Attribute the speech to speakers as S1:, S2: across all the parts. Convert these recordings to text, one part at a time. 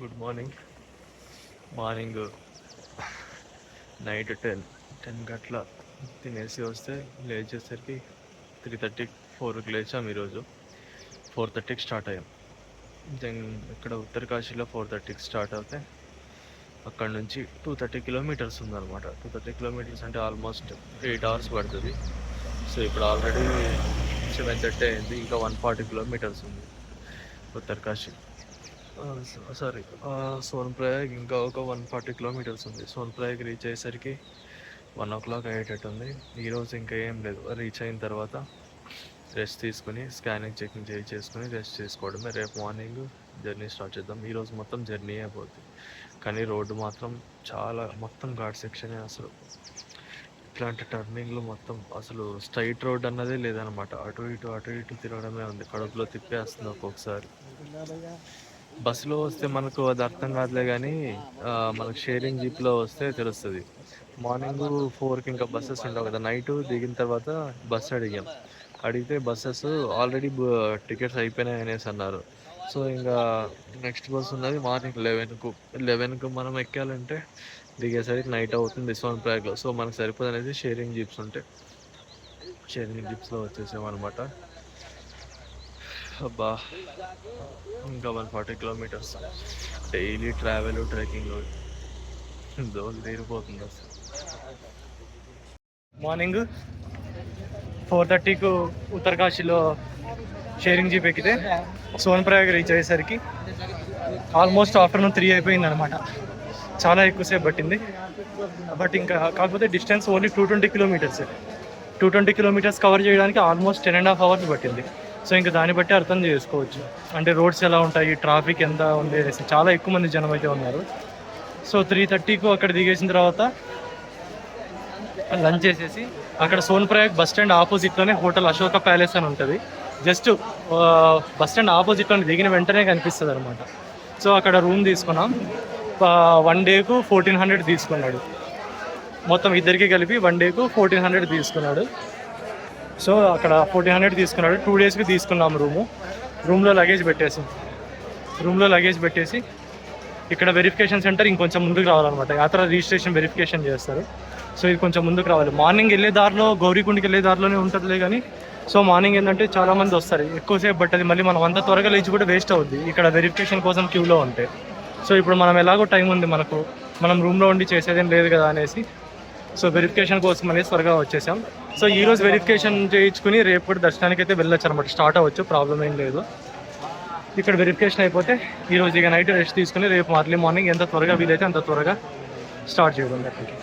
S1: Good morning. Morning night 10 గంటల తినేసి వస్తే లేచేసరికి 3:30 4కి లేచాం. ఈరోజు 4:30కి స్టార్ట్ అయ్యాం. దెన్ ఇక్కడ ఉత్తరకాశీలో 4:30కి స్టార్ట్ అవుతే అక్కడ నుంచి 230 కిలోమీటర్స్ ఉందన్నమాట. 230 కిలోమీటర్స్ అంటే ఆల్మోస్ట్ 8 అవర్స్ పడుతుంది. సో ఇప్పుడు ఆల్రెడీ 7:30 అయింది. ఇంకా 140 కిలోమీటర్స్ ఉంది ఉత్తరకాశీ. సారీ, సోన్ప్రయాగ్ ఇంకా ఒక 140 కిలోమీటర్స్ ఉంది. సోన్ప్రయాగ్ రీచ్ అయ్యేసరికి 1 o'clock అయ్యేటట్టుంది. ఈరోజు ఇంకా ఏం లేదు. రీచ్ అయిన తర్వాత రెస్ట్ తీసుకుని స్కానింగ్ చెకింగ్ చేసుకుని రెస్ట్ చేసుకోవడమే. రేపు మార్నింగ్ జర్నీ స్టార్ట్ చేద్దాం. ఈరోజు మొత్తం జర్నీ అయిపోతుంది. కానీ రోడ్డు మాత్రం చాలా మొత్తం ఘాట్ సెక్షనే. అసలు ఇట్లాంటి టర్నింగ్లు మొత్తం అసలు స్ట్రైట్ రోడ్ అన్నదే లేదనమాట. అటు ఇటు తిరగడమే ఉంది. కడుపులో తిప్పేస్తుంది ఒక్కొక్కసారి. బస్సులో వస్తే మనకు అది అర్థం కాదులే, కానీ మనకు షేరింగ్ జీప్లో వస్తే తెలుస్తుంది. మార్నింగ్ 4కి ఇంకా బస్సెస్ ఉండవు కదా. నైట్ దిగిన తర్వాత బస్సు అడిగితే బస్సెస్ ఆల్రెడీ టికెట్స్ అయిపోయినాయి అనేసి అన్నారు. సో ఇంకా నెక్స్ట్ బస్ ఉన్నది మార్నింగ్ 11కు మనం ఎక్కాలంటే దిగేసరికి నైట్ అవుతుంది సోన్ప్రయాగ్లో. సో మనకు సరిపోదు అనేది షేరింగ్ జీప్స్ ఉంటాయి. షేరింగ్ జీప్స్లో వచ్చేసామన్నమాట. అబ్బా, ఇంకా 140 కిలోమీటర్స్ డైలీ ట్రావెల్ ట్రెక్కింగ్ దోలు తీరిపోతుంది అసలు. మార్నింగ్ 4:30కు ఉత్తరకాశీలో షేరింగ్ జీప్ ఎక్కితే సోన్ప్రయాగ్ రీచ్ అయ్యేసరికి ఆల్మోస్ట్ ఆఫ్టర్నూన్ 3 అయిపోయింది అనమాట. చాలా ఎక్కువసేపు పట్టింది. బట్ ఇంకా కాకపోతే distance only 220 kilometres. 220 kilometres cover చేయడానికి ఆల్మోస్ట్ 10.5 hours పట్టింది. సో ఇంకా దాన్ని బట్టి అర్థం చేసుకోవచ్చు అంటే రోడ్స్ ఎలా ఉంటాయి, ట్రాఫిక్ ఎంత ఉంది. చాలా ఎక్కువ మంది జనం అయితే ఉన్నారు. సో 3:30కు అక్కడ దిగేసిన తర్వాత లంచ్ చేసేసి అక్కడ సోన్ప్రయాగ్ బస్ స్టాండ్ ఆపోజిట్లోనే హోటల్ అశోక ప్యాలెస్ అని ఉంటుంది. జస్ట్ బస్ స్టాండ్ ఆపోజిట్లో దిగిన వెంటనే కనిపిస్తుంది అనమాట. సో అక్కడ రూమ్ తీసుకున్నాం. 1 డేకు 1400 తీసుకున్నాడు. మొత్తం ఇద్దరికి కలిపి 1 డేకు 1400 తీసుకున్నాడు. సో అక్కడ 1400 తీసుకున్నాడు. 2 డేస్కి తీసుకున్నాం రూమ్లో లగేజ్ పెట్టేసి ఇక్కడ వెరిఫికేషన్ సెంటర్ ఇంకొంచెం ముందుకు రావాలన్నమాట. యాత్ర రిజిస్ట్రేషన్ వెరిఫికేషన్ చేస్తారు. సో ఇది కొంచెం ముందుకు రావాలి. మార్నింగ్ వెళ్ళే దారిలో గౌరీకుండికి వెళ్ళే దారిలోనే ఉంటుందిలే, కానీ సో మార్నింగ్ ఏంటంటే చాలామంది వస్తారు, ఎక్కువసేపు పట్టది. మళ్ళీ మనం అంతా త్వరగా లేచి కూడా వేస్ట్ అవుద్ది ఇక్కడ వెరిఫికేషన్ కోసం క్యూలో ఉంటే. సో ఇప్పుడు మనం ఎలాగో టైం ఉంది మనకు, మనం రూమ్లో ఉండి చేసేదేం లేదు కదా అనేసి సో వెరిఫికేషన్ కోసం అనేది త్వరగా వచ్చేసాం. సో ఈరోజు వెరిఫికేషన్ చేయించుకుని రేపు కూడా దర్శనానికి అయితే వెళ్ళొచ్చు అనమాట. స్టార్ట్ అవ్వచ్చు, ప్రాబ్లం ఏం లేదు. ఇక్కడ వెరిఫికేషన్ అయిపోతే ఈరోజు ఇక నైట్ రెస్ట్ తీసుకుని రేపు మళ్ళీ మార్నింగ్ ఎంత త్వరగా వీలైతే అంత త్వరగా స్టార్ట్ చేయడం అక్కడికి.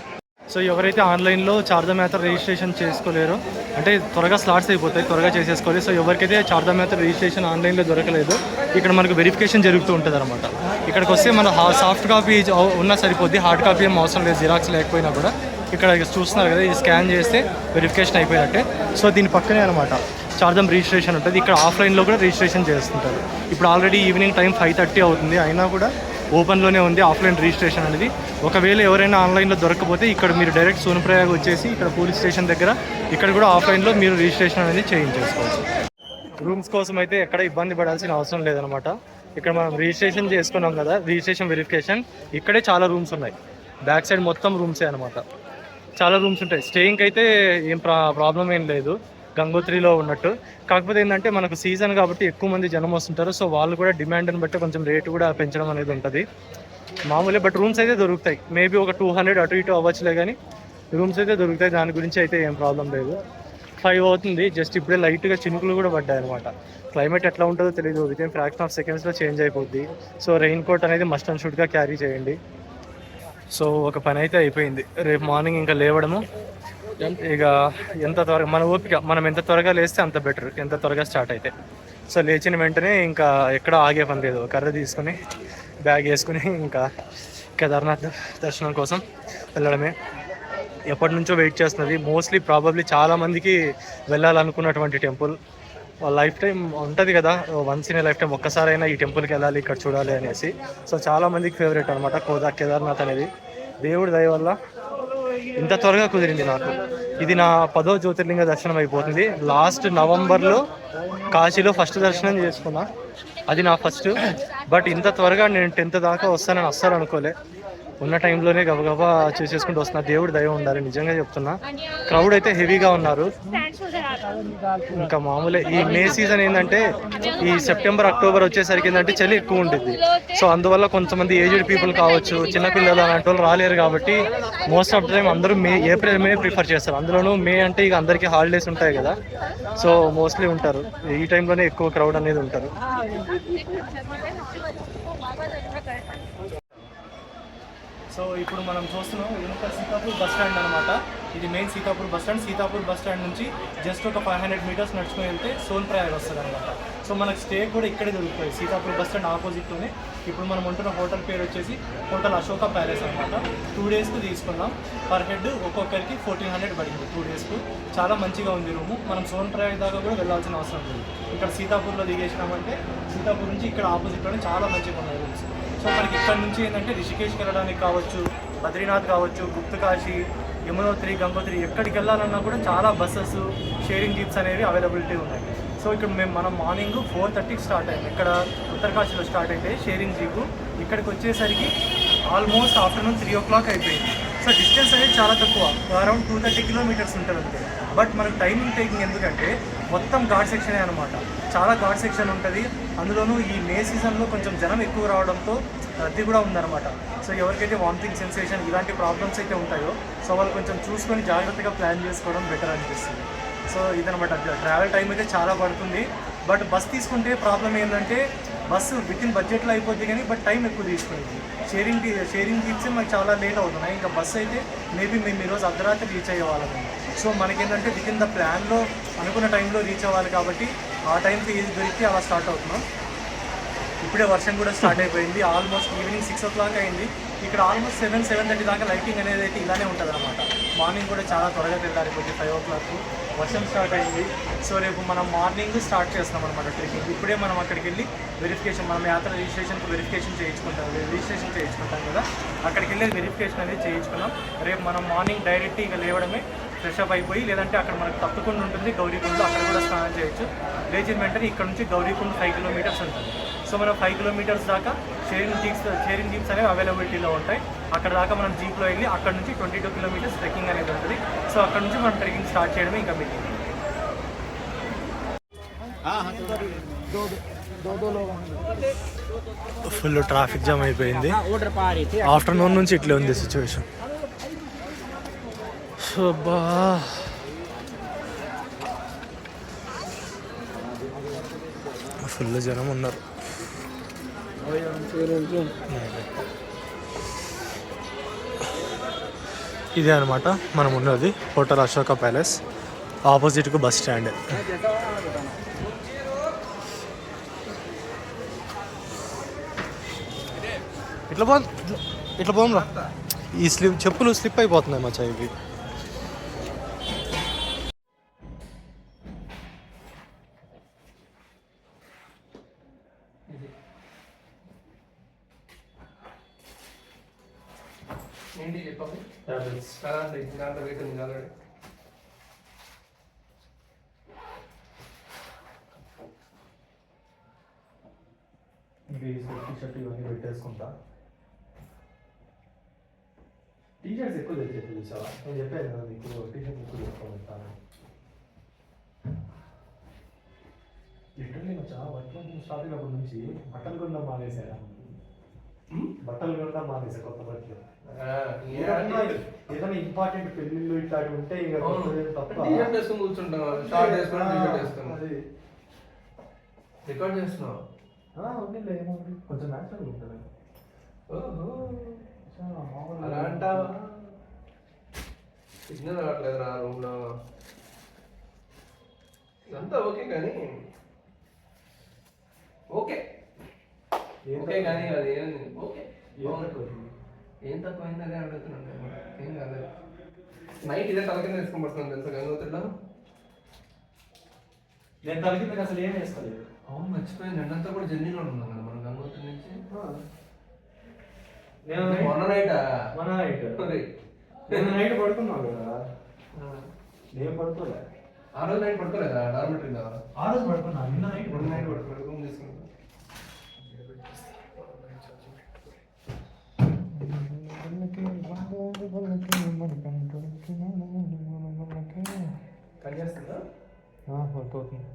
S1: సో ఎవరైతే ఆన్లైన్లో చార్ధామ్ యాత్ర రిజిస్ట్రేషన్ చేసుకోలేరో, అంటే త్వరగా స్లాట్స్ అయిపోతాయి, త్వరగా చేసేసుకోవాలి. సో ఎవరికైతే చార్ధామ్ యాత్ర రిజిస్ట్రేషన్ ఆన్లైన్లో దొరకలేదు, ఇక్కడ మనకు వెరిఫికేషన్ జరుగుతూ ఉంటుంది అనమాట. ఇక్కడికి వస్తే మన సాఫ్ట్ కాపీ ఉన్నా సరిపోద్ది, హార్డ్ కాపీ ఏం అవసరం లేదు. జిరాక్స్ లేకపోయినా కూడా ఇక్కడ చూస్తున్నారు కదా, ఇది స్కాన్ చేస్తే వెరిఫికేషన్ అయిపోయినట్టే. సో దీని పక్కనే అనమాట చార్ధామ్ రిజిస్ట్రేషన్ ఉంటుంది. ఇక్కడ ఆఫ్లైన్లో కూడా రిజిస్ట్రేషన్ చేస్తుంటారు. ఇప్పుడు ఆల్రెడీ ఈవినింగ్ టైం 5:30 అవుతుంది, అయినా కూడా ఓపెన్లోనే ఉంది ఆఫ్లైన్ రిజిస్ట్రేషన్ అనేది. ఒకవేళ ఎవరైనా ఆన్లైన్లో దొరకకపోతే ఇక్కడ మీరు డైరెక్ట్ సోన్ప్రయాగ్ వచ్చేసి ఇక్కడ పోలీస్ స్టేషన్ దగ్గర ఇక్కడ కూడా ఆఫ్లైన్లో మీరు రిజిస్ట్రేషన్ అనేది చేయించేసుకోవచ్చు. రూమ్స్ కోసం అయితే ఎక్కడ ఇబ్బంది పడాల్సిన అవసరం లేదనమాట. ఇక్కడ మనం రిజిస్ట్రేషన్ చేసుకున్నాం కదా, రిజిస్ట్రేషన్ వెరిఫికేషన్ ఇక్కడే చాలా రూమ్స్ ఉన్నాయి. బ్యాక్ సైడ్ మొత్తం రూమ్సే అనమాట. చాలా రూమ్స్ ఉంటాయి. స్టేయింగ్కి అయితే ఏం ప్రాబ్లం ఏం లేదు, గంగోత్రిలో ఉన్నట్టు. కాకపోతే ఏంటంటే మనకు సీజన్ కాబట్టి ఎక్కువ మంది జనం వస్తుంటారు. సో వాళ్ళు కూడా డిమాండ్ని బట్టి కొంచెం రేటు కూడా పెంచడం అనేది ఉంటుంది మామూలే. బట్ రూమ్స్ అయితే దొరుకుతాయి. మేబీ ఒక 200 అటు ఇటు అవ్వచ్చులే, కానీ రూమ్స్ అయితే దొరుకుతాయి. దాని గురించి అయితే ఏం ప్రాబ్లం లేదు. 5 అవుతుంది, జస్ట్ ఇప్పుడే లైట్గా చినుకులు కూడా పడ్డాయి అనమాట. క్లైమేట్ ఎట్లా ఉంటుందో తెలియదు, వితిన్ ఫ్రాక్షన్ ఆఫ్ సెకండ్స్లో చేంజ్ అయిపోద్ది. సో రెయిన్ కోట్ అనేది మస్ట్ అండ్ షుడ్గా క్యారీ చేయండి. సో ఒక పని అయితే అయిపోయింది. రేపు మార్నింగ్ ఇంకా లేవడము, ఇక ఎంత త్వరగా మన ఓపిక, మనం ఎంత త్వరగా లేస్తే అంత బెటర్, ఎంత త్వరగా స్టార్ట్ అయితే. సో లేచిన వెంటనే ఇంకా ఎక్కడ ఆగే పని లేదు, కర్ర తీసుకుని బ్యాగ్ వేసుకుని ఇంకా కేదార్నాథ్ దర్శనం కోసం వెళ్ళడమే. ఎప్పటి నుంచో వెయిట్ చేస్తున్నది. మోస్ట్లీ ప్రాబబ్లీ చాలామందికి వెళ్ళాలనుకున్నటువంటి టెంపుల్. లైఫ్ టైం ఉంటుంది కదా, once in a life time ఒక్కసారైనా ఈ టెంపుల్కి వెళ్ళాలి, ఇక్కడ చూడాలి అనేసి. సో చాలామందికి ఫేవరెట్ అనమాట కేదార్నాథ్ అనేది. దేవుడి దయ వల్ల ఇంత త్వరగా కుదిరింది నాకు. ఇది నా 10వ జ్యోతిర్లింగ దర్శనం అయిపోతుంది. లాస్ట్ నవంబర్లో కాశీలో ఫస్ట్ దర్శనం చేసుకున్నా. అది నా ఫస్ట్. బట్ ఇంత త్వరగా నేను 10th దాకా వస్తానని అస్సలు అనుకోలే. ఉన్న టైంలోనే గబగబా చేసేసుకుంటూ వస్తున్నా. దేవుడు దయ ఉండాలి, నిజంగా చెప్తున్నా. క్రౌడ్ అయితే హెవీగా ఉన్నారు. ఇంకా మామూలే. ఈ మే సీజన్ ఏంటంటే ఈ సెప్టెంబర్ అక్టోబర్ వచ్చేసరికి ఏంటంటే చలి ఎక్కువ ఉంటుంది. సో అందువల్ల కొంతమంది ఏజ్డ్ పీపుల్ కావచ్చు, చిన్నపిల్లలు అలాంటి వాళ్ళు రాలేరు కాబట్టి మోస్ట్ ఆఫ్ ద టైం అందరూ ఏప్రిల్ మే ప్రిఫర్ చేస్తారు. అందులోనూ మే అంటే ఇక అందరికీ హాలిడేస్ ఉంటాయి కదా, సో మోస్ట్లీ ఉంటారు. ఈ టైంలోనే ఎక్కువ క్రౌడ్ అనేది ఉంటారు. సో ఇప్పుడు మనం చూస్తున్నాం ఇదంతా సీతాపూర్ బస్ స్టాండ్ అనమాట. ఇది main Sitapur bus stand. Sitapur bus stand నుంచి జస్ట్ ఒక 500 మీటర్స్ నడుచుకుని వెళ్తే సోన్ ప్రయాగ్ వస్తుంది అనమాట. సో మనకు స్టే కూడా ఇక్కడే దొరుకుతుంది, సీతాపూర్ బస్ స్టాండ్ ఆపోజిట్లోనే. ఇప్పుడు మనం ఉంటున్న హోటల్ పేరు వచ్చేసి హోటల్ అశోక ప్యాలెస్ అనమాట. 2 డేస్కి తీసుకున్నాం. పర్ హెడ్ ఒక్కొక్కరికి 1400 పడింది 2 డేస్కు. చాలా మంచిగా ఉంది రూము. మనం సోన్ ప్రయాగ్ దాకా కూడా వెళ్ళాల్సిన అవసరం లేదు. ఇక్కడ సీతాపూర్లో దిగేసినామంటే సీతాపూర్ నుంచి ఇక్కడ ఆపోజిట్లోనే చాలా మంచిగా ఉన్నాయి రూమ్స్. సో మనకి ఇక్కడ నుంచి ఏంటంటే రిషికేష్కి వెళ్ళడానికి కావచ్చు, బద్రీనాథ్ కావచ్చు, గుప్తకాశీ, యమునోత్రి, గంగోత్రి ఎక్కడికి వెళ్ళాలన్నా కూడా చాలా బస్సెస్, షేరింగ్ జీప్స్ అనేవి అవైలబిలిటీ ఉన్నాయి. సో ఇక్కడ మనం మార్నింగ్ 4:30కి స్టార్ట్ అయ్యాం. ఇక్కడ ఉత్తరకాశీలో స్టార్ట్ అయితే షేరింగ్ జీపు ఇక్కడికి వచ్చేసరికి ఆల్మోస్ట్ ఆఫ్టర్నూన్ 3 o'clock అయిపోయింది. సో డిస్టెన్స్ అనేది చాలా తక్కువ, అరౌండ్ 230 కిలోమీటర్స్ ఉంటుంది అంతే. బట్ మనకు టైమింగ్ టేకింగ్ ఎందుకంటే మొత్తం ఘాట్ సెక్షనే అనమాట. చాలా ఘాట్ సెక్షన్ ఉంటుంది. అందులోనూ ఈ మే సీజన్లో కొంచెం జనం ఎక్కువ రావడంతో రద్దీ కూడా ఉందన్నమాట. సో ఎవరికైతే వామిటింగ్ సెన్సేషన్ ఇలాంటి ప్రాబ్లమ్స్ అయితే ఉంటాయో సో వాళ్ళు కొంచెం చూసుకొని జాగ్రత్తగా ప్లాన్ చేసుకోవడం బెటర్ అనిపిస్తుంది. సో ఇదనమాట. ట్రావెల్ టైం అయితే చాలా పడుతుంది. బట్ బస్ తీసుకుంటే ప్రాబ్లం ఏంటంటే బస్సు వితిన్ బడ్జెట్లో అయిపోద్ది కానీ బట్ టైం ఎక్కువ తీసుకుంటుంది. షేరింగ్ జీప్సే మనకి చాలా లేట్ అవుతున్నాయి. ఇంకా బస్సు అయితే మేబీ మేము ఈరోజు అర్ధరాత్రి రీచ్ అయ్యే వాళ్ళము. సో మనకేంటంటే వితిన్ ద ప్లాన్లో అనుకున్న టైంలో రీచ్ అవ్వాలి కాబట్టి ఆ టైంకి ఏది దొరికి అలా స్టార్ట్ అవుతున్నాం. ఇప్పుడే వర్షం కూడా స్టార్ట్ అయిపోయింది. ఆల్మోస్ట్ ఈవినింగ్ 6 o'clock అయింది. ఇక్కడ ఆల్మోస్ట్ 7-7:30 దాకా లైటింగ్ అనేది అయితే ఇలానే ఉంటుంది అనమాట. మార్నింగ్ కూడా చాలా త్వరగా తెల్లారి కొద్ది 5 o'clock వర్షం స్టార్ట్ అయింది. సో రేపు మనం మార్నింగ్ స్టార్ట్ చేస్తాం అనమాట ట్రెక్కింగ్. ఇప్పుడే మనం అక్కడికి వెళ్ళి వెరిఫికేషన్, మనం యాత్ర రిజిస్ట్రేషన్కి వెరిఫికేషన్ చేయించుకుంటాం కదా, అక్కడికి వెళ్ళి వెరిఫికేషన్ అనేది చేయించుకున్నాం. రేపు మనం మార్నింగ్ డైరెక్ట్ ఇక లేవడమే, ఫ్రెష్ అప్ అయిపోయి లేదంటే అక్కడ మనకు తప్పకుండా ఉంటుంది గౌరీకుండ, అక్కడ కూడా స్నానం చేయొచ్చు. లేచిన వెంటనే ఇక్కడ నుంచి గౌరీకుండ 5 kilometers ఉంటుంది. సో మనం 5 kilometers దాకా షేరింగ్ జీప్స్ అనేవి అవైలబిలిటీలో ఉంటాయి. అక్కడ దాకా మనం జీప్లో వెళ్ళి అక్కడ నుంచి 22 kilometers ట్రెక్కింగ్ అనేది ఉంటుంది. సో అక్కడ నుంచి మనం ట్రెక్కింగ్ స్టార్ట్ చేయడమే ఇంకా మీకు. ఫుల్ ట్రాఫిక్ జామ్ అయిపోయింది. ఆఫ్టర్నూన్ నుంచి ఇట్లే ఉంది సిచ్యువేషన్. బా ఫుల్ జనం ఉన్నారు. ఇదే అనమాట మనం ఉన్నది హోటల్ అశోక ప్యాలెస్, ఆపోజిట్కు బస్ స్టాండ్. ఇట్లా పోంరా. ఈ చెప్పులు స్లిప్ అయిపోతున్నాయి మా చైకి.
S2: ఏంటి చెప్పండి. దాంట్లో వెయిట్ ఉంది ఆల్రెడీ.
S1: టీషర్ట్ ఇవన్నీ పెట్టేసుకుంటా. టీషర్ట్స్ ఎక్కువ తెచ్చేది చూసావా, నేను చెప్పాను కదా నీకు టీషర్ట్ ఎక్కువ తెచ్చుకోగలుగుతాను. లిటరల్లీ నేను చాలా వర్క్ స్టార్ట్ అయినప్పటి నుంచి బట్టలు కొనడం మానేసాను. కొత్త బట్టలు. ఏదైనా ఇంపార్టెంట్ పెళ్ళిళ్ళు ఇట్లాంటివి ఉంటే ఇక
S2: కూర్చుంటాం. రికార్డ్ చేస్తున్నావు
S1: కొంచెం న్యాచురల్ ఉంటుంది.
S2: అలా అంటావా? సిగ్నల్ రావట్లేదు రా రూమ్ లో. ఇదంతా ఓకే కానీ ఓకే కానీ అది ఓకే ఏం తక్కువైంది అదే అడుగుతున్నాను. ఏం కాదు. నైట్ ఇదే తల కింద వేసుకొని పడుతున్నాను తెలుసా గంగోత్రిలో.
S1: నేను తల కింద అసలు ఏం వేసుకోలేదు.
S2: అవును మర్చిపోయింది. ఎండంతా కూడా జర్నీలో ఉన్నాం కదా మనం గంగోత్రి నుంచి. మొన్న
S1: నైట్ పడుకున్నావు కదా. నేను పడుకోలే.
S2: ఆ రోజు నైట్ పడుకోలేదా డార్మెటరీలో?
S1: ఆ రోజు పడుకున్నా. నిన్న నైట్
S2: పడుకోలేదు. రూమ్ తీసుకుంటా.
S1: ఎక్కువ అవుతుంది.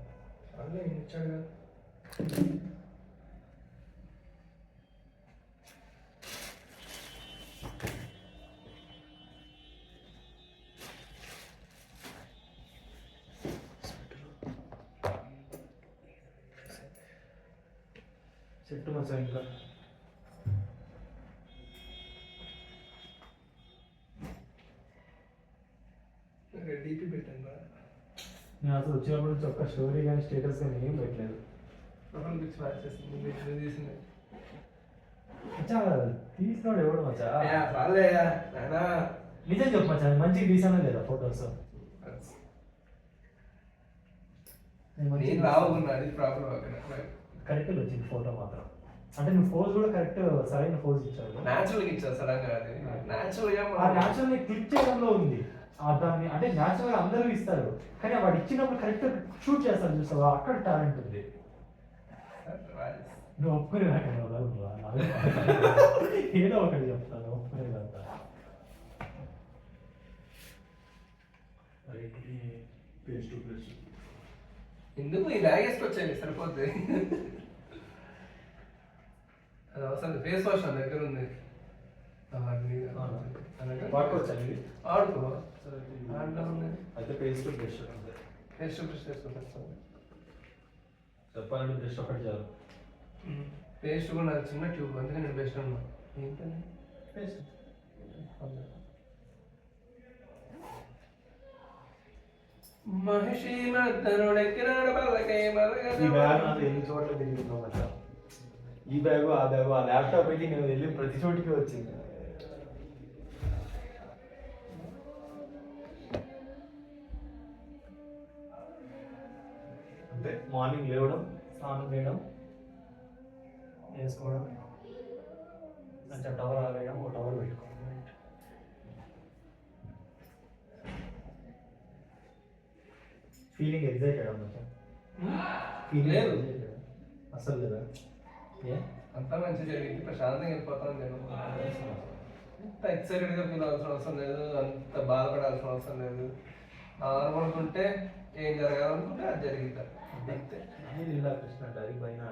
S2: అదే ఇచ్చాడు కదా.
S1: చెట్టు మచ్చా ఇంకా
S2: డీపీ పెట్టాను రా.
S1: నేను అసలు వచ్చినప్పుడు నుంచి ఒక్క స్టోరీ కానీ స్టేటస్ కానీ ఏం పెట్టలేదు.
S2: ప్రొఫైల్ పిక్స్ మ్యాచ్ చేసింది ముందు తీసింది.
S1: మచ్చా తీసినాడు ఎవడు మచ్చా?
S2: చాలే నాయనా.
S1: నిజం చెప్పు మచ్చా, మంచిగా తీసానా లేదా ఫొటోస్?
S2: నేను రావుకున్నా, అది ప్రాబ్లం అక్కడ.
S1: కరెక్ట్గా వచ్చింది ఫోటో మాత్రం. అంటే నువ్వు ఫోజ్ కూడా కరెక్ట్ సరైన ఫోజ్ ఇచ్చావు.
S2: న్యాచురల్గా ఇచ్చా సడన్ గా. అది న్యాచురల్గా
S1: ఆ న్యాచురల్ క్లిక్ చేయడంలో ఉంది దాన్ని. అంటే న్యాచురల్ గా అందరూ ఇస్తారు కానీ వాడు ఇచ్చినప్పుడు కరెక్ట్ షూట్ చేస్తాడు చూస్తావా, అక్కడ టాలెంట్ ఉంది. నువ్వు ఒప్పుకునే ఏదో ఒకటి చెప్తాను ఒప్పుకునేదంతా.
S2: ఎందుకు ఈ బ్యాగ్ వేసుకొచ్చాను సరిపోద్ది. అది అవసరం. ఫేస్ వాష్ నా దగ్గర ఉంది.
S1: వాడుకోవచ్చండి
S2: ఆడుకో. దాంట్లో ఉంది.
S1: అయితే పేస్ట్ బ్రష్
S2: పేస్ట్ బ్రష్ చేసుకుంటాను.
S1: చెప్పాలంటే బ్రష్ ఒకటి చాలు.
S2: పేస్ట్ కూడా నాకు చిన్న ట్యూబ్, అందుకే నేను బెస్ట్ ఉన్నా. ఏంటండి
S1: పేస్ట్
S2: మహిషి మద్దనుడెక్కినాడు పల్లకై
S1: ఈ బ్యాగ్ నాకు ఎన్ని చోట్ల తిరుగుతున్నావు మచ్చా. ఈ బ్యాగు ఆ బ్యాగు ఆ ల్యాప్టాప్ అయితే నేను వెళ్ళి ప్రతి చోటికి వచ్చింది. అంటే మార్నింగ్ లేవడం, స్నానం చేయడం, వేసుకోవడం, మంచిగా టవర్ ఆగేయడం, ఒక టవర్ పెట్టుకోవడం. ఫీలింగ్ ఎగ్జైటెడ్ అన్నమాట. ఫీలింగ్
S2: లేదు
S1: అసలు లేదా?
S2: అంతా మంచి జరిగింది, ప్రశాంతంగా వెళ్ళిపోతాను నేను. అంత ఎక్సైటెడ్గా ఫీల్ అవ్వాల్సిన అవసరం లేదు, అంత బాధపడాల్సిన అవసరం లేదు. నార్మల్గా ఉంటే ఏం జరగాలనుకుంటే అది జరిగితే అంతే.
S1: ఇలా కృష్ణ అంటారు పైన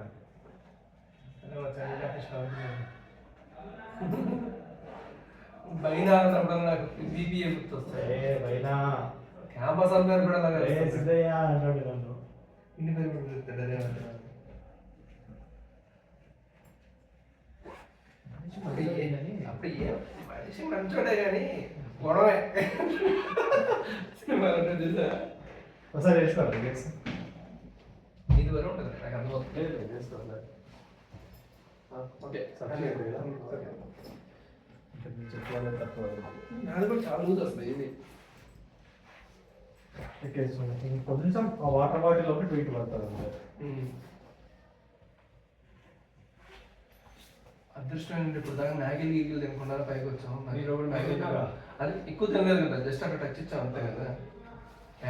S2: బైనా అన్నప్పుడు నాకు బీబీఏ గుర్తొస్తాయి.
S1: పైన
S2: క్యాంపస్ అంతా కూడా
S1: సిద్ధయ్య అన్నాడు నన్ను.
S2: ఇన్ని పేరు కూడా గుర్తుంది. అదే అంటున్నాను. అప్పుడు ఏ మనిషి మంచోడే కానీ గొడవే. సినిమా ఉంటుంది చూసా.
S1: ఒకసారి వేసుకోవాలి
S2: ఇది వరకు ఉంటుంది నాకు అందుబాటు. ఓకే
S1: చెప్పాలి తక్కువ
S2: నాది కూడా చాలా లూజ్ వస్తుంది. ఇది
S1: కొంచెం ఆ వాటర్ బాటిల్ ఒకటి ట్వీట్ పడుతుంది.
S2: అదృష్టం ఏంటంటే ఇప్పుడు దాకా మ్యాగీలు గీగిలు తినకుండా పైకి వచ్చాం. మీరు కూడా మ్యాగీ అది ఎక్కువ తినలేదు కదా, జస్ట్ అక్కడ టచ్ ఇచ్చాం అంతే కదా.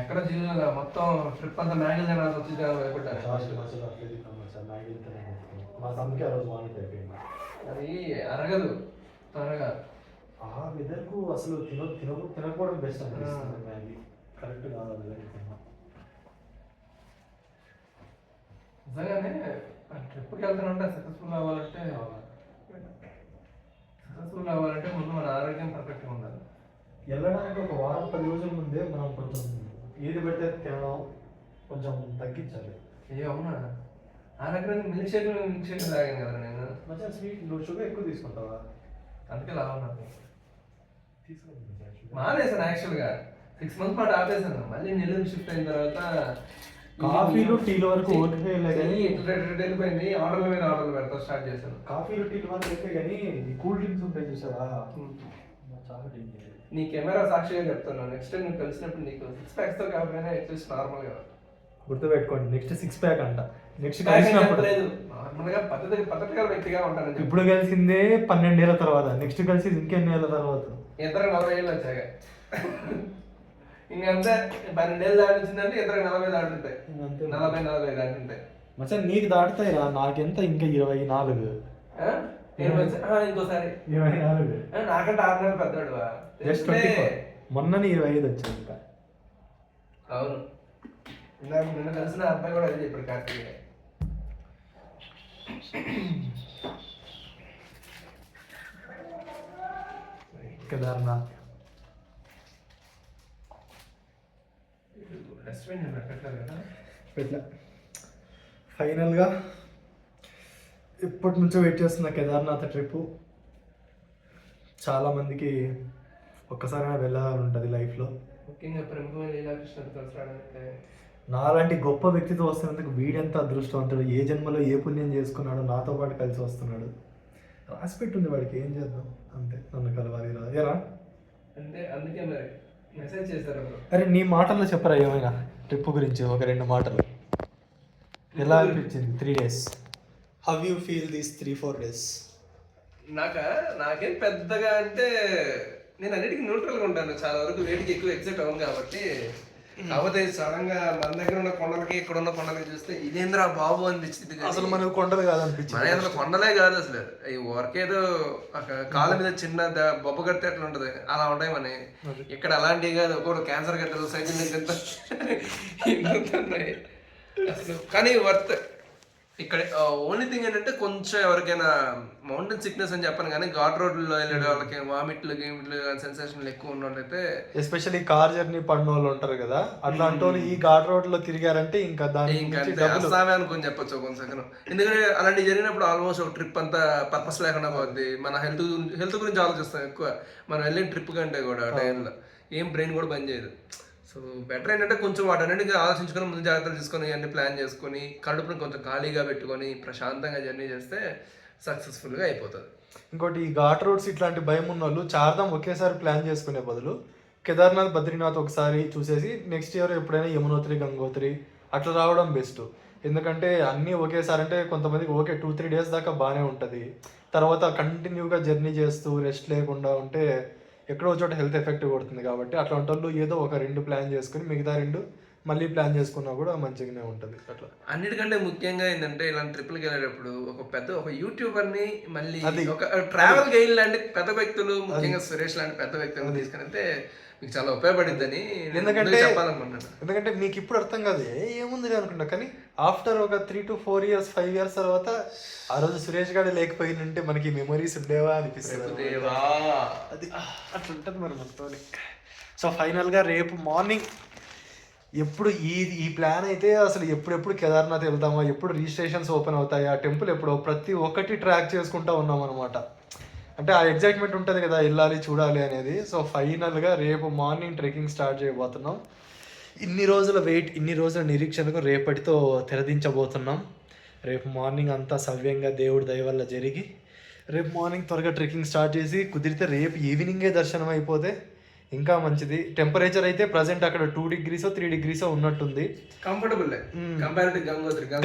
S2: ఎక్కడ జీవితంలో మొత్తం ట్రిప్ అంతా మ్యాగీలు తినాల్సి వచ్చింది భయపడ్డాను. అది అరగదు త్వరగా.
S1: ఆ వెదర్కు అసలు తినకపోవడం బెస్ట్ అనిపిస్తుంది. మ్యాగీ కరెక్ట్ కాదు.
S2: నిజంగానే ట్రిప్కి వెళ్తానంటే సక్సెస్ఫుల్ అవ్వాలంటే ముందు మన ఆరోగ్యం పర్ఫెక్ట్గా ఉండాలి.
S1: వెళ్ళడానికి ఒక వారం 10 రోజుల ముందే మనం కొంచెం ఏది పెడితే తినడం కొంచెం తగ్గించాలి.
S2: ఏ అవునా? ఆ రకంగా మిల్క్ షేక్ తాగాను కదా నేను.
S1: మంచిగా స్వీట్. నువ్వు షుగర్ ఎక్కువ తీసుకుంటావా?
S2: అందుకే లాభం నాకు. మానేసాను యాక్చువల్గా 6 months పాటు ఆపేసాను. మళ్ళీ నెల్లూరు షిఫ్ట్ అయిన తర్వాత
S1: కాఫీలు టీలు వరకు ఓకే
S2: వెళ్ళిపోయింది. ఆర్డర్ల మీద ఆర్డర్లు పెడతా స్టార్ట్ చేశాను.
S1: కాఫీలు టీలు వరకు అయితే కానీ కూల్ డ్రింక్స్ ఉంటాయి చూసావా, చాలా డేంజర్.
S2: నీ కెమెరా సాక్షిగా చెప్తున్నాను, నెక్స్ట్ టైం నువ్వు కలిసినప్పుడు నీకు 6 packs తో కాకపోయినా అట్లీస్ట్ నార్మల్గా
S1: గుర్తుపెట్టుకోండి. నెక్స్ట్ 6 pack అంట. నెక్స్ట్
S2: లేదు, నార్మల్గా పద్ధతిగా వ్యక్తిగా ఉంటాను.
S1: ఇప్పుడు కలిసిందే 12 ఏళ్ళ తర్వాత, నెక్స్ట్ కలిసి ఇంకెన్ని ఏళ్ళ తర్వాత?
S2: ఇద్దరు 40 ఏళ్ళు వచ్చాక ఇంకంతే. 12 ఏళ్ళు దాటించిందంటే ఇద్దరు 40 దాటుంటాయి. 40 దాటుంటాయి.
S1: మచ్చా నీకు దాటుతాయి రా, నాకెంత ఇంకా 24.
S2: ఇంకోసారి
S1: 24.
S2: నాకంటే 6 నెలలు పెద్దవాడు.
S1: మొన్ననే 25 వచ్చింది ఇంకా.
S2: అవును నాకు నిన్న కలిసిన అబ్బాయి కూడా అదే చెప్పాడు కార్తీక్.
S1: కేదార్నాథ్
S2: డస్ట్బిన్ పెట్టలేదు కదా.
S1: ఇట్లా ఫైనల్గా ఇప్పటి నుంచో వెయిట్ చేస్తున్న కేదార్నాథ్ ట్రిప్ చాలామందికి ఒక్కసారైనా వెళ్ళాలని ఉంటుంది లైఫ్లో.
S2: ముఖ్యంగా ప్రముఖమైన లీలాకృష్ణతో కలిసి రావడానికి
S1: నాలాంటి గొప్ప వ్యక్తితో వస్తున్నందుకు వీడెంత అదృష్టవంతుడు, ఏ జన్మలో ఏ పుణ్యం చేసుకున్నాడో నాతో పాటు కలిసి వస్తున్నాడు. రాసి పెట్టుంది వాడికి, ఏం చేద్దాం, అంతే. నన్ను కలవాలి రా ఏరా
S2: అంటే అందుకే మరి మెసేజ్ చేశారు అప్పుడు.
S1: అరే నీ మాటల్లో చెప్పరా ఏమైనా ట్రిప్ గురించి ఒక 2 మాటలు. ఎలా అనిపించింది 3 days? How you feel these 3-4 days?
S2: నాకేం పెద్దగా అంటే నేను అన్నిటికీ న్యూట్రల్గా ఉంటాను. చాలా వరకు వేటికి ఎక్కువ ఎక్సైట్ అవ్వను కాబట్టి. కాకపోతే సడన్ గా మన దగ్గర ఉన్న కొండలకి ఇక్కడ ఉన్న కొండలకి చూస్తే ఇదేంద్రా బాబు అనిపించింది.
S1: అసలు మనకు కొండలు కాదనిపించింది.
S2: మన ఏదో కొండలే కాదు అసలు, ఈ వర్కేదో కాళ్ళ మీద చిన్న బొబ్బ కడితే ఎట్లా ఉంటది అలా ఉంటాయి మన ఇక్కడ. అలాంటివి కాదు, ఒక్కొక్కటి క్యాన్సర్ గడ్డలు సైకిల్ ఉన్నాయి అసలు. కానీ వర్త్ ఇక్కడ ఓన్లీ థింగ్ ఏంటంటే కొంచెం ఎవరికైనా మౌంటైన్ సిక్నెస్ అని చెప్పాను, కానీ ఘాట్ రోడ్లో వెళ్ళే వాళ్ళకి వామిట్లు గేమిట్లు సెన్సేషన్లు ఎక్కువ ఉన్న వాళ్ళైతే,
S1: ఎస్పెషల్లీ కార్ జర్నీ పడిన వాళ్ళు ఉంటారు కదా, అట్లాంటి వాళ్ళు ఈ ఘాట్ రోడ్ లో తిరిగారంటే ఇంకా
S2: అస్సామే అనుకుని చెప్పొచ్చు కొంచెం. ఎందుకంటే అలాంటివి జరిగినప్పుడు ఆల్మోస్ట్ ఒక ట్రిప్ అంతా పర్పస్ లేకుండా పోద్ది. మన హెల్త్ గురించి ఆలోచిస్తాం ఎక్కువ మనం వెళ్ళిన ట్రిప్ కంటే కూడా. ఆ టైంలో ఏం బ్రెయిన్ కూడా పని చేయదు. సో బెటర్ ఏంటంటే కొంచెం వాటన్నిటికీ ఆలోచించుకొని ముందు జాగ్రత్తలు తీసుకొని అన్ని ప్లాన్ చేసుకొని కడుపుని కొంచెం ఖాళీగా పెట్టుకొని ప్రశాంతంగా జర్నీ చేస్తే సక్సెస్ఫుల్గా అయిపోతుంది.
S1: ఇంకోటి ఈ ఘాట్ రోడ్స్ ఇట్లాంటి భయం ఉన్న వాళ్ళు చార్ధామ్ ఒకేసారి ప్లాన్ చేసుకునే బదులు కేదార్నాథ్ బద్రీనాథ్ ఒకసారి చూసేసి నెక్స్ట్ ఇయర్ ఎప్పుడైనా యమునోత్రి గంగోత్రి అట్లా రావడం బెస్ట్. ఎందుకంటే అన్నీ ఒకేసారి అంటే కొంతమందికి ఓకే 2-3 days దాకా బాగానే ఉంటుంది, తర్వాత కంటిన్యూగా జర్నీ చేస్తూ రెస్ట్ లేకుండా ఉంటే ఎక్కడో చోట హెల్త్ ఎఫెక్ట్ కొడుతుంది. కాబట్టి అట్లాంటి వాళ్ళు ఏదో ఒక 2 ప్లాన్ చేసుకుని మిగతా 2 మళ్ళీ ప్లాన్ చేసుకున్నా కూడా మంచిగానే ఉంటుంది. అట్లా
S2: అన్నిటికంటే ముఖ్యంగా ఏంటంటే ఇలాంటి ట్రిప్లకి వెళ్ళేటప్పుడు ఒక యూట్యూబర్ని మళ్ళీ ఒక ట్రావెల్ గైడ్ లాంటి పెద్ద వ్యక్తులు, ముఖ్యంగా సురేష్ లాంటి పెద్ద వ్యక్తులను తీసుకుని వెళ్తే మీకు చాలా ఉపయోగపడిద్దని చెప్పాలనుకుంటున్నాను.
S1: ఎందుకంటే మీకు ఇప్పుడు అర్థం కాదు ఏముంది అనుకుంటా, కానీ ఆఫ్టర్ ఒక 3 to 4 years 5 years తర్వాత ఆ రోజు సురేష్ గారు లేకపోయిందంటే మనకి మెమరీస్ ఉండేవా అనిపిస్తుంది. అది అట్లా ఉంటుంది మరి మొత్తం. సో ఫైనల్గా రేపు మార్నింగ్ ఎప్పుడు ఈ ప్లాన్ అయితే అసలు ఎప్పుడెప్పుడు కేదార్నాథ్ వెళ్తామా, ఎప్పుడు రిజిస్ట్రేషన్స్ ఓపెన్ అవుతాయి, ఆ టెంపుల్ ఎప్పుడో ప్రతి ఒక్కటి ట్రాక్ చేసుకుంటూ ఉన్నాం అనమాట. అంటే ఆ ఎగ్జైట్మెంట్ ఉంటుంది కదా వెళ్ళాలి చూడాలి అనేది. సో ఫైనల్గా రేపు మార్నింగ్ ట్రెక్కింగ్ స్టార్ట్ చేయబోతున్నాం. ఇన్ని రోజుల వెయిట్, ఇన్ని రోజుల నిరీక్షణకు రేపటితో తెరదించబోతున్నాం. రేపు మార్నింగ్ అంతా సవ్యంగా దేవుడి దయ వల్ల జరిగి రేపు మార్నింగ్ త్వరగా ట్రెక్కింగ్ స్టార్ట్ చేసి కుదిరితే రేపు ఈవినింగే దర్శనం అయిపోతే ఇంకా మంచిది. టెంపరేచర్ అయితే ప్రజెంట్ అక్కడ 2 degrees 3 degrees ఉన్నట్టుంది.
S2: కంఫర్టబుల్.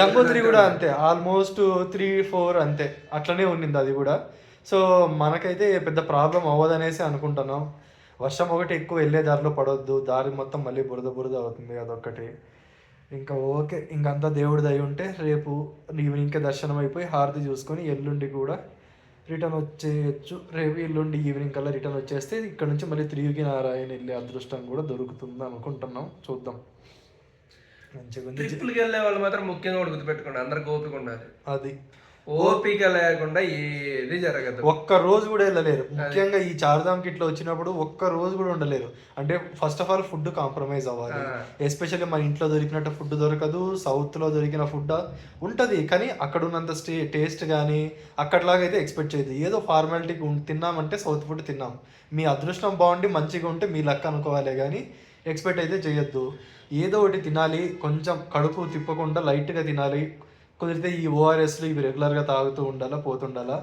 S1: గంగోత్రి కూడా అంతే, ఆల్మోస్ట్ 3-4 అంతే అట్లనే ఉన్నింది అది కూడా. సో మనకైతే పెద్ద ప్రాబ్లం అవ్వదనేసి అనుకుంటున్నాం. వర్షం ఒకటి ఎక్కువ వెళ్ళే దారిలో పడవద్దు, దారి మొత్తం మళ్ళీ బురద అవుతుంది అదొక్కటి. ఇంకా ఓకే, ఇంకంతా దేవుడి దయ ఉంటే రేపు ఈవినింగ్కే దర్శనం అయిపోయి హారతి చూసుకొని ఎల్లుండి కూడా రిటర్న్ వచ్చేయచ్చు. రేపు ఎల్లుండి ఈవినింగ్ కల్లా రిటర్న్ వచ్చేస్తే ఇక్కడ నుంచి మళ్ళీ తిరిగి నారాయణ వెళ్ళే అదృష్టం కూడా దొరుకుతుంది అనుకుంటున్నాం. చూద్దాం. మంచిగా
S2: ట్రిప్లకి వెళ్ళే వాళ్ళు మాత్రం ముఖ్యంగా కూడా గుర్తుపెట్టుకోండి, అందరికి ఓపిక ఉండాలి.
S1: అది
S2: ఓపిక లేకుండా ఏది జరగదు.
S1: ఒక్క రోజు కూడా వెళ్ళలేరు. ముఖ్యంగా ఈ చార్ధామ్కి ఇట్లా వచ్చినప్పుడు ఒక్క రోజు కూడా ఉండలేరు. అంటే first of all food compromise అవ్వాలి. ఎస్పెషల్లీ మన ఇంట్లో దొరికినట్టు ఫుడ్ దొరకదు, సౌత్లో దొరికిన ఫుడ్ ఉంటుంది కానీ అక్కడ ఉన్నంత టేస్ట్ కానీ అక్కడలాగా అయితే ఎక్స్పెక్ట్ చేయదు. ఏదో ఫార్మాలిటీకి తిన్నామంటే సౌత్ ఫుడ్ తిన్నాం, మీ అదృష్టం బాగుండి మంచిగా ఉంటే మీ లక్ అనుకోవాలి, కానీ ఎక్స్పెక్ట్ అయితే చేయొద్దు. ఏదో ఒకటి తినాలి, కొంచెం కడుపు తిప్పకుండా లైట్గా తినాలి. కుదిరితే ఈ ఓఆర్ఎస్లు ఇవి రెగ్యులర్గా తాగుతూ ఉండాలా, పోతుండాలా.